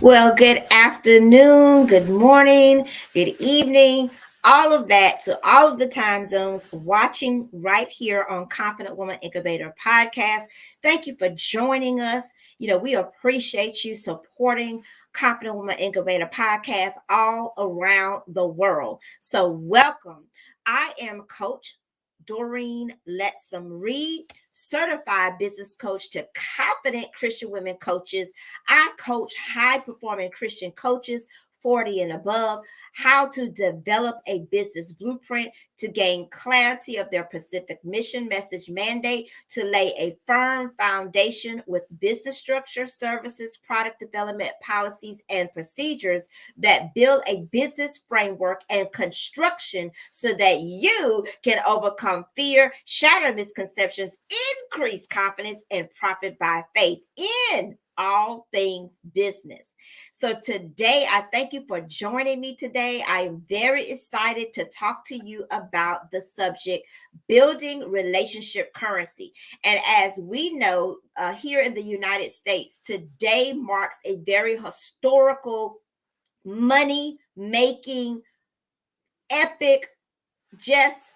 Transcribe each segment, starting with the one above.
Well, good afternoon, good morning, good evening, all of that to all of the time zones watching right here on Confident Woman Incubator podcast. Thank you for joining us. We appreciate you supporting Confident Woman Incubator podcast all around the world. So, welcome. I am Coach Doreen Lettsome Reid, certified business coach to confident Christian women coaches. I coach high performing Christian coaches, 40 and above, how to develop a business blueprint to gain clarity of their specific mission, message, mandate, to lay a firm foundation with business structure, services, product development, policies, and procedures that build a business framework and construction so that you can overcome fear, shatter misconceptions, increase confidence, and profit by faith in all things business. So today, I thank you for joining me today. I am very excited to talk to you about the subject building relationship currency. And as we know, here in the United States, today marks a very historical money making, epic, just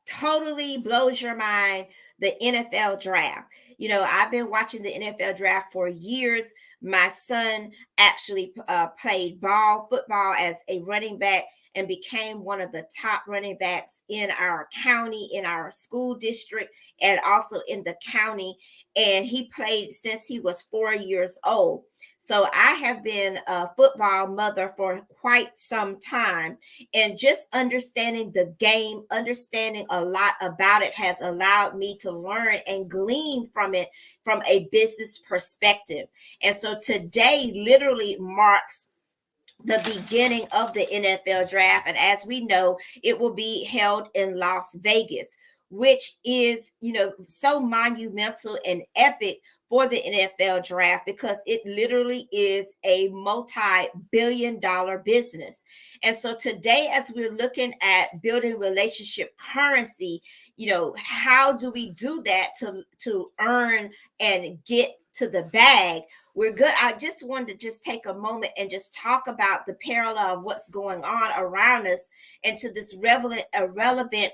totally blows your mind, the NFL draft. I've been watching the NFL draft for years. My son actually played football as a running back and became one of the top running backs in our county, in our school district, and also in the county. And he played since he was 4 years old. So I have been a football mother for quite some time, and just understanding the game, understanding a lot about it has allowed me to learn and glean from it from a business perspective. And so today literally marks the beginning of the NFL draft. And as we know, it will be held in Las Vegas, which is, so monumental and epic for the NFL draft because it literally is a multi-billion-dollar business. And so today, as we're looking at building relationship currency, how do we do that to earn and get to the bag? We're good. I just wanted to just take a moment and just talk about the parallel of what's going on around us and to this relevant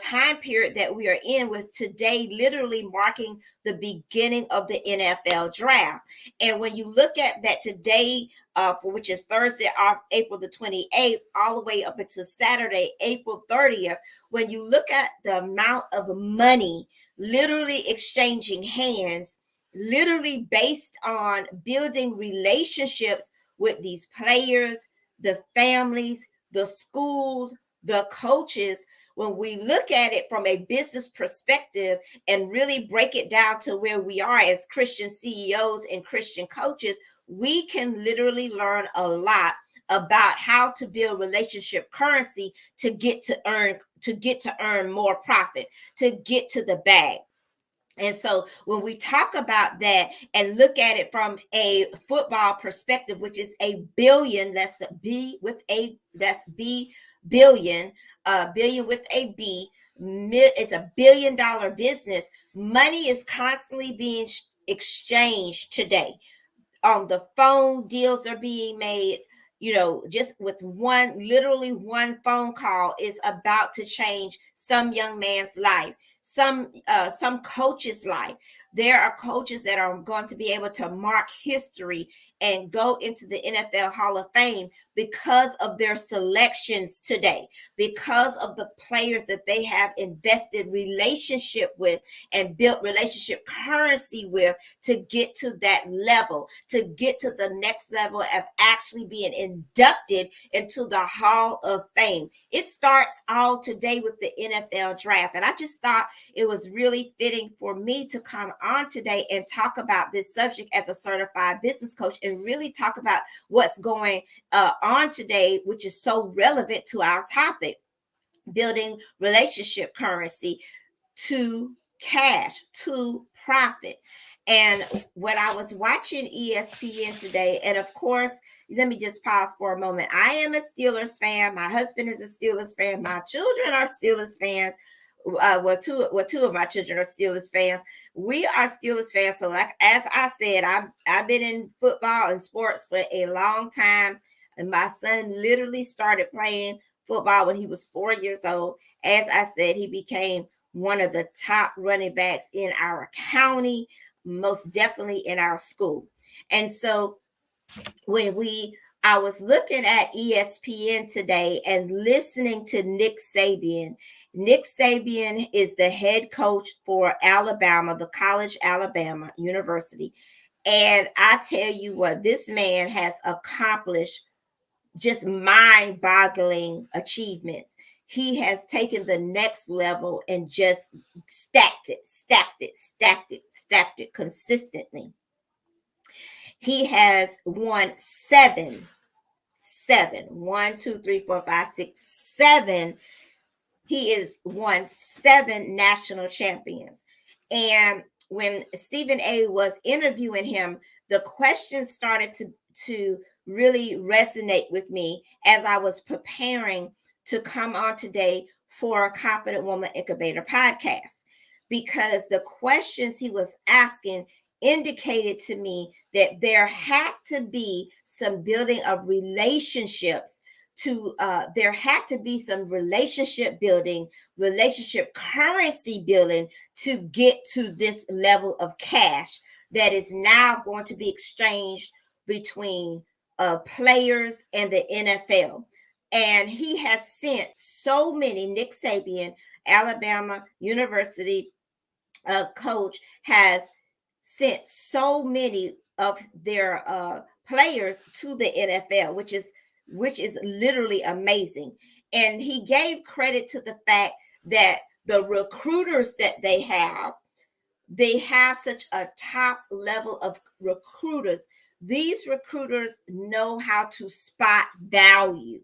time period that we are in, with today literally marking the beginning of the NFL draft. And when you look at that today, for which is Thursday, April the 28th, all the way up until Saturday, April 30th, when you look at the amount of money literally exchanging hands, literally based on building relationships with these players, the families, the schools, the coaches. When we look at it from a business perspective and really break it down to where we are as Christian CEOs and Christian coaches, we can literally learn a lot about how to build relationship currency to get to earn more profit, to get to the bag. And so when we talk about that and look at it from a football perspective, which is a billion, that's the B with a, that's B billion, billion with a B, it's $1 billion business. Money is constantly being exchanged today. On the phone, deals are being made. Just with literally one phone call is about to change some young man's life, some coach's life. There are coaches that are going to be able to mark history and go into the NFL Hall of Fame because of their selections today, because of the players that they have invested relationship with and built relationship currency with to get to that level, to get to the next level of actually being inducted into the Hall of Fame. It starts all today with the NFL draft. And I just thought it was really fitting for me to come on today and talk about this subject as a certified business coach and really talk about what's going on today, which is so relevant to our topic: building relationship currency to cash, to profit. And when I was watching ESPN today, and of course, let me just pause for a moment. I am a Steelers fan. My husband is a Steelers fan. My children are Steelers fans. two of my children are Steelers fans. We are Steelers fans. So, like as I said, I've been in football and sports for a long time, and my son literally started playing football when he was 4 years old. As I said, he became one of the top running backs in our county, most definitely in our school. And so when we I was looking at ESPN today and listening to Nick Saban. Nick Saban is the head coach for Alabama, the college Alabama University. And I tell you what, this man has accomplished just mind-boggling achievements. He has taken the next level and just stacked it consistently. He has won seven, 7. He is won 7 national champions. And when Stephen A was interviewing him, the questions started to really resonate with me as I was preparing to come on today for a Confident Woman Incubator podcast, because the questions he was asking indicated to me that there had to be some building of relationships, to there had to be some relationship building, relationship currency building, to get to this level of cash that is now going to be exchanged between players and the NFL. And he has sent so many, Nick Saban, Alabama University coach, has sent so many of their players to the NFL, which is literally amazing. And he gave credit to the fact that the recruiters that they have such a top level of recruiters. These recruiters know how to spot value.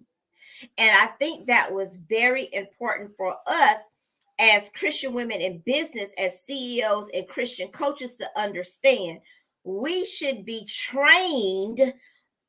And I think that was very important for us as Christian women in business, as CEOs and Christian coaches, to understand we should be trained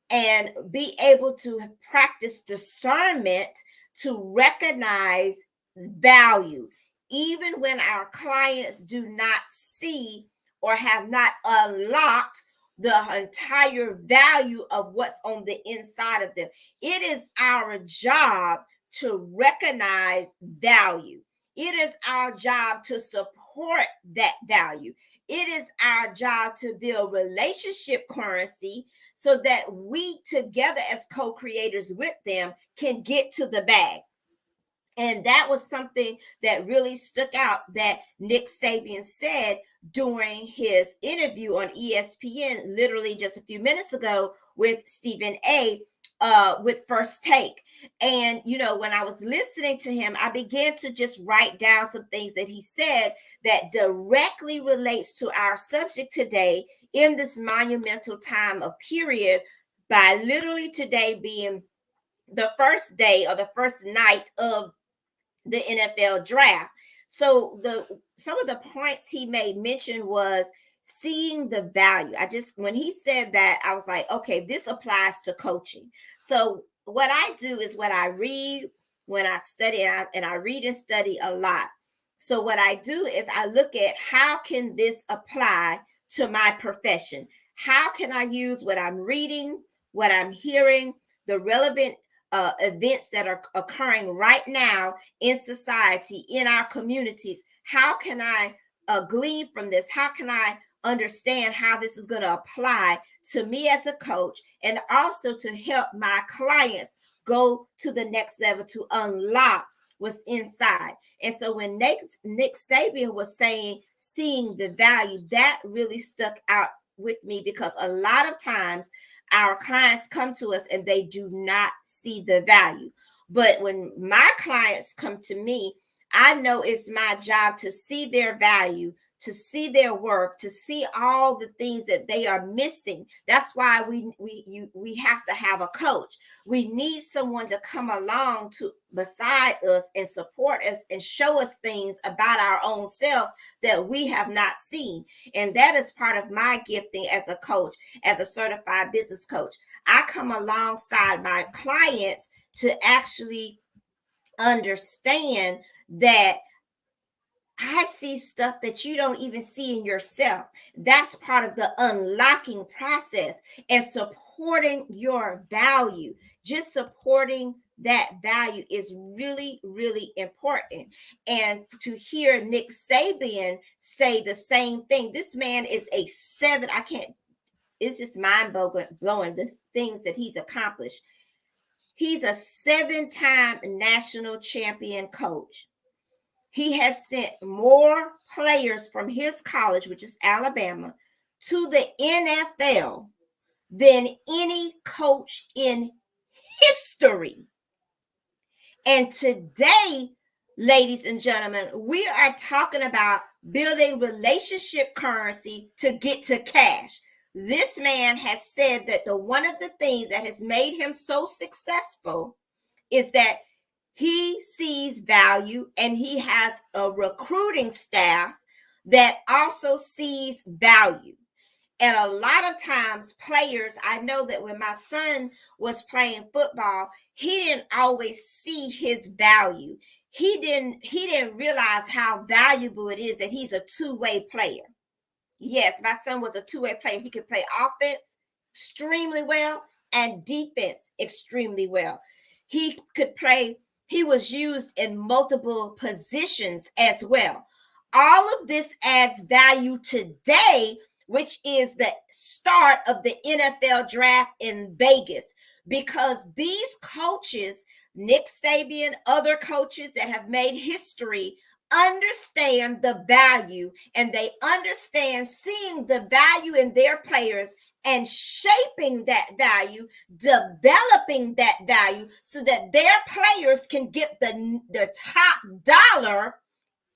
and be able to practice discernment to recognize value, even when our clients do not see or have not unlocked the entire value of what's on the inside of them. It is our job to recognize value. It is our job to support that value. It is our job to build relationship currency so that we together as co-creators with them can get to the bag. And that was something that really stuck out that Nick Saban said during his interview on ESPN, literally just a few minutes ago, with Stephen A. With First Take. And, when I was listening to him, I began to just write down some things that he said that directly relates to our subject today in this monumental time of period, by literally today being the first day or the first night of the NFL draft. So some of the points he made mention was seeing the value. When he said that, I was like, okay, this applies to coaching. So what I do is what I read when I study, and I read and study a lot. So what I do is I look at how can this apply to my profession? How can I use what I'm reading, what I'm hearing, the relevant events that are occurring right now in society, in our communities? How can I glean from this? How can I understand how this is going to apply to me as a coach, and also to help my clients go to the next level, to unlock what's inside? And so when Nick Saban was saying seeing the value, that really stuck out with me, because a lot of times our clients come to us and they do not see the value. But when my clients come to me, I know it's my job to see their value, to see their worth, to see all the things that they are missing. That's why we have to have a coach. We need someone to come along to beside us and support us and show us things about our own selves that we have not seen. And that is part of my gifting as a coach, as a certified business coach. I come alongside my clients to actually understand that see stuff that you don't even see in yourself. That's part of the unlocking process and supporting your value. Just supporting that value is really, really important. And to hear Nick Saban say the same thing, this man is a seven. I can't, it's just mind blowing the things that he's accomplished. He's a 7-time national champion coach. He has sent more players from his college, which is Alabama, to the NFL than any coach in history. And today, ladies and gentlemen, we are talking about building relationship currency to get to cash. This man has said that one of the things that has made him so successful is that he sees value, and he has a recruiting staff that also sees value. And a lot of times players, I know that when my son was playing football, he didn't always see his value. He didn't realize how valuable it is that he's a two-way player. Yes, my son was a two-way player. He could play offense extremely well and defense extremely well. He could play, he was used in multiple positions as well. All of this adds value today, which is the start of the NFL draft in Vegas, because these coaches, Nick Saban, other coaches that have made history, understand the value, and they understand seeing the value in their players and shaping that value, developing that value so that their players can get the top dollar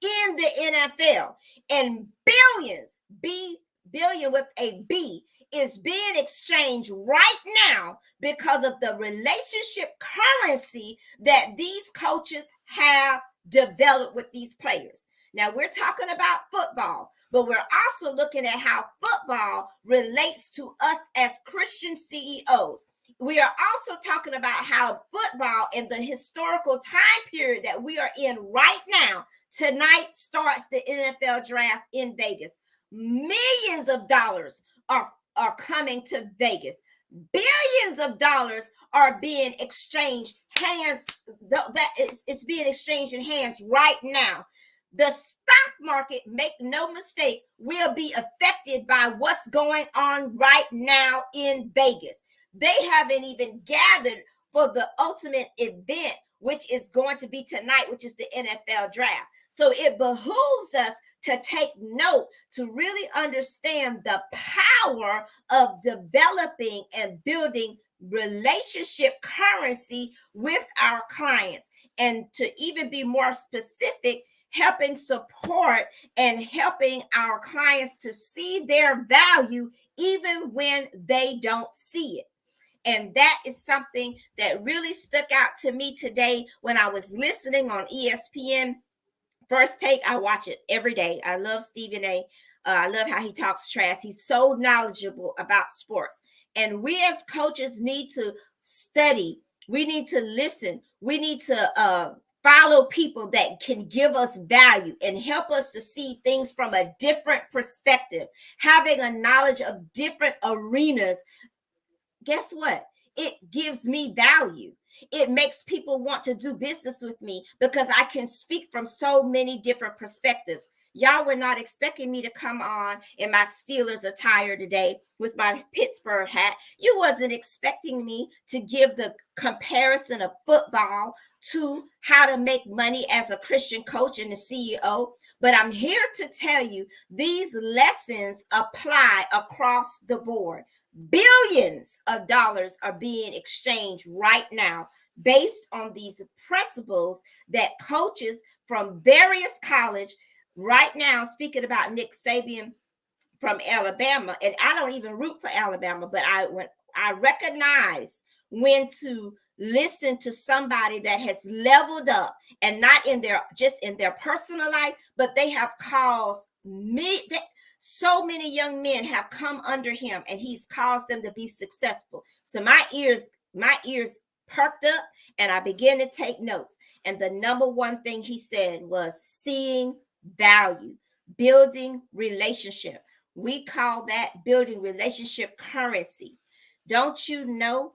in the NFL. And billions, billion with a B, is being exchanged right now because of the relationship currency that these coaches have developed with these players. Now, we're talking about football, but we're also looking at how football relates to us as Christian CEOs. We are also talking about how football in the historical time period that we are in right now, tonight starts the NFL draft in Vegas. Millions of dollars are coming to Vegas. Billions of dollars are being exchanged hands. It's being exchanged in hands right now. The stock market, make no mistake, will be affected by what's going on right now in Vegas. They haven't even gathered for the ultimate event, which is going to be tonight, which is the NFL draft. So it behooves us to take note, to really understand the power of developing and building relationship currency with our clients. And to even be more specific, helping support and helping our clients to see their value even when they don't see it. And that is something that really stuck out to me today when I was listening on ESPN. First Take, I watch it every day. I love Stephen A. I love how he talks trash. He's so knowledgeable about sports. And we as coaches need to study. We need to listen. We need to follow people that can give us value and help us to see things from a different perspective. Having a knowledge of different arenas, guess what? It gives me value. It makes people want to do business with me because I can speak from so many different perspectives. Y'all were not expecting me to come on in my Steelers attire today with my Pittsburgh hat. You wasn't expecting me to give the comparison of football to how to make money as a Christian coach and a CEO. But I'm here to tell you these lessons apply across the board. Billions of dollars are being exchanged right now based on these principles that coaches from various colleges right now, speaking about Nick Saban from Alabama, and I don't even root for Alabama, but I recognize when to listen to somebody that has leveled up, and not in their personal life, but they have caused me. So many young men have come under him, and he's caused them to be successful. So my ears perked up, and I began to take notes. And the number one thing he said was seeing value, building relationship. We call that building relationship currency. Don't you know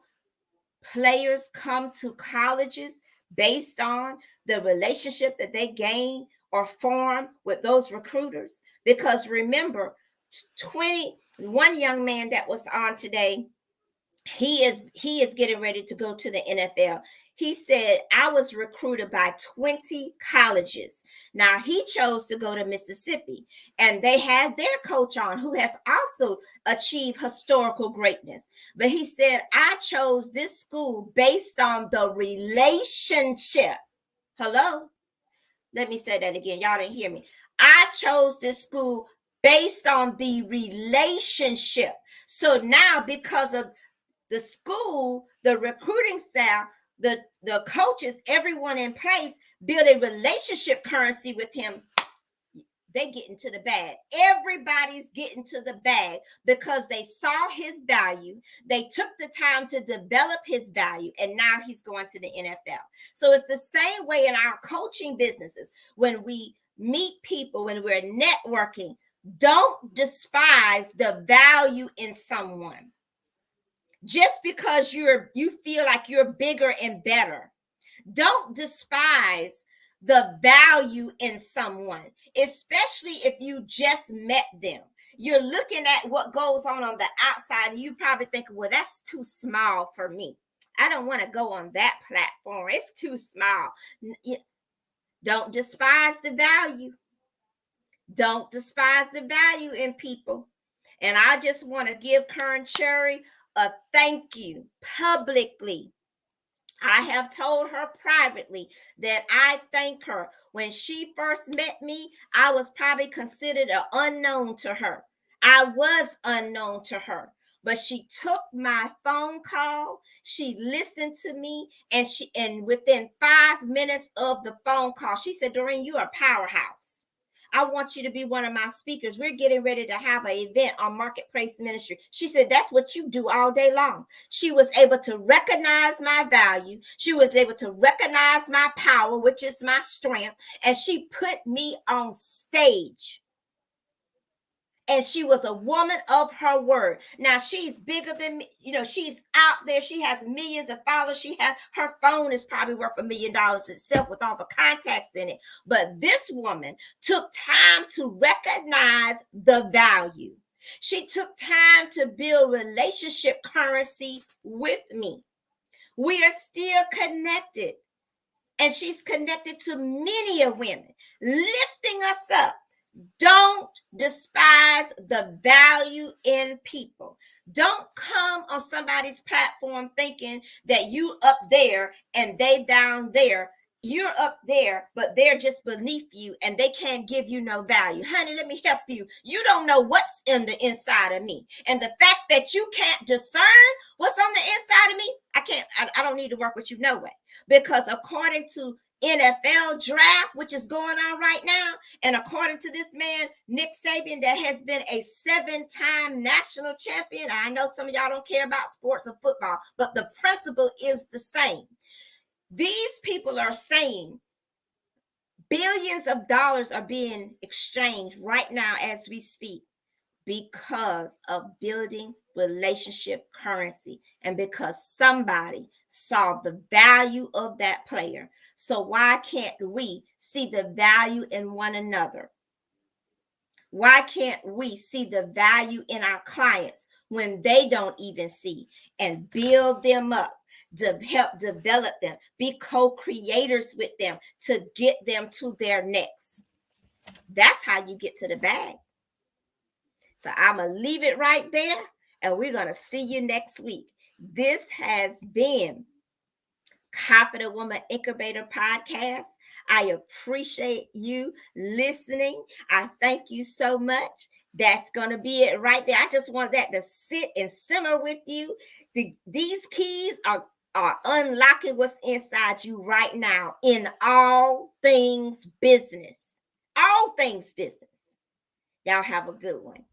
players come to colleges based on the relationship that they gain or form with those recruiters? Because remember, 21 young man that was on today, he is getting ready to go to the NFL. He said, I was recruited by 20 colleges. Now he chose to go to Mississippi, and they had their coach on who has also achieved historical greatness. But he said, I chose this school based on the relationship. Hello? Let me say that again. Y'all didn't hear me. I chose this school based on the relationship. So now, because of the school, the recruiting staff, the coaches, everyone in place build a relationship currency with him. They get into the bag. Everybody's getting to the bag because they saw his value. They took the time to develop his value, and now he's going to the NFL. So it's the same way in our coaching businesses. When we meet people, when we're networking, don't despise the value in someone. Just because you feel like you're bigger and better, don't despise the value in someone, especially if you just met them. You're looking at what goes on the outside, and you probably think, well, that's too small for me. I don't want to go on that platform. It's too small. Don't despise the value. Don't despise the value in people. And I just want to give Kern Cherry a thank you publicly. I have told her privately that I thank her. When she first met me, I was probably considered an unknown to her. I was unknown to her, but she took my phone call. She listened to me, and within 5 minutes of the phone call, she said, Doreen, you're a powerhouse. I want you to be one of my speakers. We're getting ready to have an event on marketplace ministry. She said, that's what you do all day long. She was able to recognize my value. She was able to recognize my power, which is my strength. And she put me on stage. And she was a woman of her word. Now she's bigger than me. She's out there. She has millions of followers. Her phone is probably worth $1 million itself with all the contacts in it. But this woman took time to recognize the value. She took time to build relationship currency with me. We are still connected. And she's connected to many of women, lifting us up. Don't despise the value in people. Don't come on somebody's platform thinking that you up there and they down there. You're up there, but they're just beneath you and they can't give you no value. Honey, let me help you. You don't know what's in the inside of me. And the fact that you can't discern what's on the inside of me, I don't need to work with you no way. Because according to NFL draft, which is going on right now, and according to this man, Nick Saban, that has been a 7-time national champion. I know some of y'all don't care about sports or football, but the principle is the same. These people are saying billions of dollars are being exchanged right now as we speak because of building relationship currency and because somebody saw the value of that player. So why can't we see the value in one another? Why can't we see the value in our clients when they don't even see, and build them up, to help develop them, be co-creators with them to get them to their next? That's how you get to the bag. So I'm going to leave it right there, and we're going to see you next week. This has been Confident Woman Incubator Podcast. I appreciate you listening. I thank you so much. That's going to be it right there. I just want that to sit and simmer with you. These keys are unlocking what's inside you right now in all things business. All things business. Y'all have a good one.